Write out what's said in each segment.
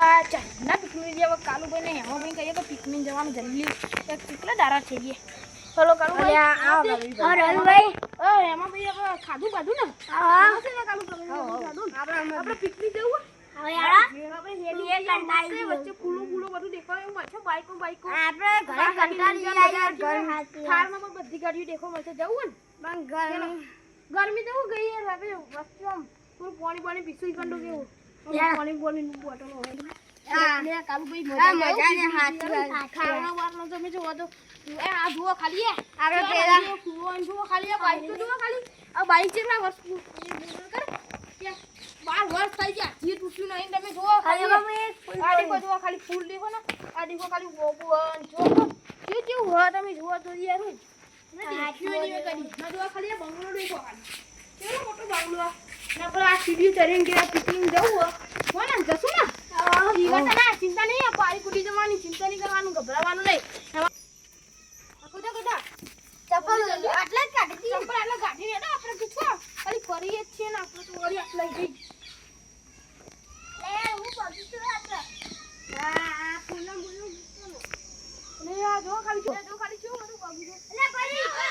ના પિકનિક જેવા કાલુભાઈ ને હેમાભાઈ કહીએ તો પિકનિક જવાનું જલ્દી કેટલા દારા થઈ ગયા ચલો કાલુભાઈ હેમાભાઈ આપણે ખાધું બાધું ને આપણે પિકનિક જવું વચ્ચે ફૂલો બધું દેખાય મળશે બાઈકો થારમાં બધી ગાડીઓ દેખો મળશે જવું ને ગરમી તો ગઈ યાર વસ્તુ આમ થોડું પાણી પીસું કંડો કેવું પાણી બોટલ હોય ખાવાનો વારનો તમે જોવો તો આ જુઓ ખાલી બાઈક તો જુઓ ખાલી આ બાઈક જેટલા વર્ષ 12 વર્ષ થઈ ગયા જે તૂટ્યું નહીં તમે જુઓ ખાલી જુઓ ખાલી ફૂલ દેખો ને આ દેખો ખાલી જો કેવું હોય તમે જુઓ તો યાર હું ખાલી બંગલો દેખો ખાલી કેવો મોટો બંગલો ના પર આ સીડી ચડીને ગયા પિકનિક જવું હોય ને જશું ને ચિંતા નહીં પારી કુટી જવાની ચિંતા નહીં કરવાનું ગભરાવાનું નહીં ચપ્પલ આટલા જ કાઢી ચપ્પલ આટલા કાઢી ને આપણે પૂછો ખાલી ફરીએ જ છીએ ને આપણે તો વળી આટલા જઈ લે હું પગી છું આપણે આ ફૂલમ લે આ જો ખાલી શું બધું પગી છે લે ભાઈ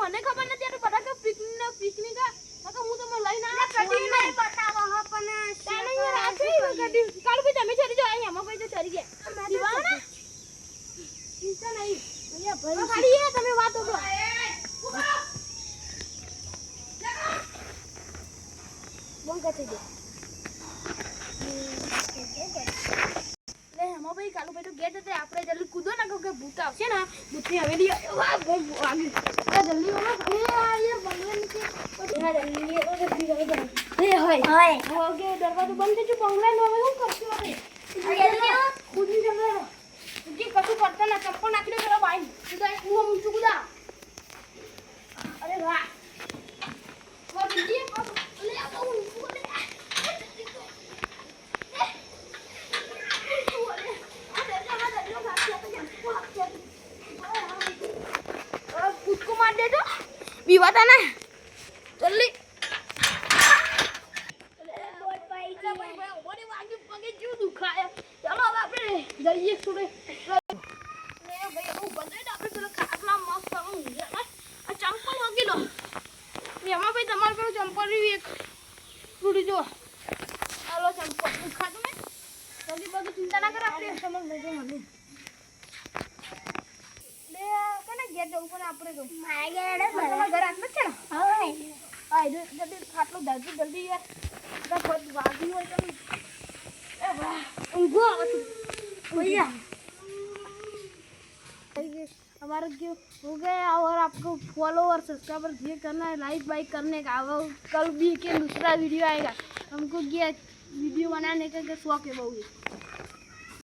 મને ખબર નથી આ બધા પિકનિક હું તમને લઈને કાળુભાઈ તમે ચડી જાઓ એમાં ભાઈ તો ચડી ગયા દીવાના ચિંતા નહીં ખાલી તમે વાતો કરો બંકા થઈ ગયો ભાઈ કાલુભાઈ તો ગેટ હતા આપણે જલ્દી કૂદો ને કે ભૂત આવશે ને ભૂતની હવેલી વાહ બહુ આવી જલ્દી ઓલો એ યાર બંગલા નીચે જલ્દી ઓકે દરવાજો બંધ થઈ ગયો બંગલા નો હવે હું કરશું હવે કૂદી જમે જે કશું કરતા ના ચપ્પલ નાખી દો પેલા ભાઈ સીધા એક કૂવો ઊંચું કૂદા અરે વાહ ઓ જલ્દી લે આ બહુ ઊંચું લે विवादा ना जल्दी चलो अब આપણે જઈએ થોડે ભાઈ હું બંધ આપણે પેલો ખાટલા મસ્ત આ ચંપલ હોગી લો એમાં ભાઈ તમારે પેલું ચંપલ એક થોડી જો હાલો ચંપલ ખાધું ને જલ્દી બધું ચિંતા ના કર આપણે સમજ લેજો મને ગેટ જવું પણ આપણે જો મારા ઘર આટલું છે ને હા જલ્દી ખાટલો દાજી જલ્દી યાર બધા વાગી હોય તો એ વાહ ઊંઘો भैया हमारा क्यों हो गया और आपको फॉलोवर सब्सक्राइबर ये करना है लाइक बाइक करने का कल भी के दूसरा वीडियो आएगा हमको ये वीडियो बनाने का शौक है बहुत